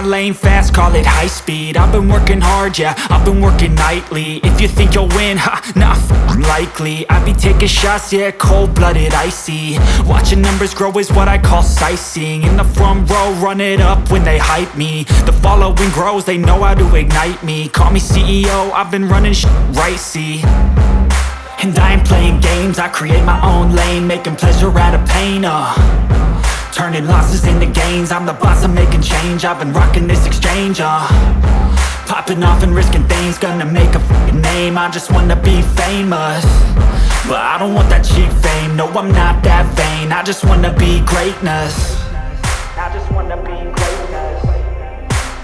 lane fast, call it high speed. I've been working hard, yeah, I've been working nightly. If you think you'll win, ha, not likely. I be taking shots, yeah, cold-blooded, icy. Watching numbers grow is what I call sightseeing. In the front row, run it up when they hype me. The following grows, they know how to ignite me. Call me CEO, I've been running right, see. And I ain't playing games, I create my own lane, making pleasure out of pain, turning losses into gains. I'm the boss, I'm making change. I've been rocking this exchange, popping off and risking things. Gonna make a f***ing name. I just wanna be famous, but I don't want that cheap fame. No, I'm not that vain. I just wanna be greatness. I just wanna be greatness.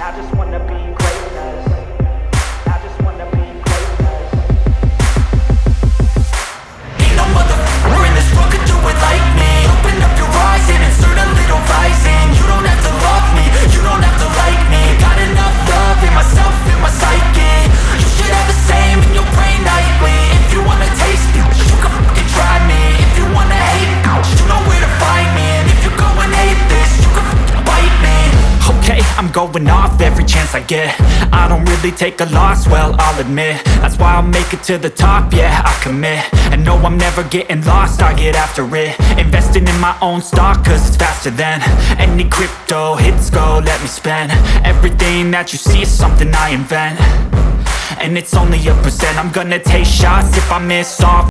I just wanna be greatness. I just wanna be greatness. Ain't no motherfucker in this world could do it like me. Open up your eyes and insert a little rising. You don't have to love me, you don't have to like me. Got enough love in myself, in my psyche. You should have the same in your brain nightly. If you wanna taste me, you can fucking try me. If you wanna hate me, you know where to find me. And if you go and hate this, you can fucking bite me. Okay, I'm going off every chance I get. I don't really take a loss, well, I'll admit. That's why I'll make it to the top, yeah, I commit. And no, I'm never getting lost, I get after it. Investing in my own stock, cause it's faster than any crypto hits go, let me spend. Everything that you see is something I invent, and it's only a percent. I'm gonna take shots if I miss off.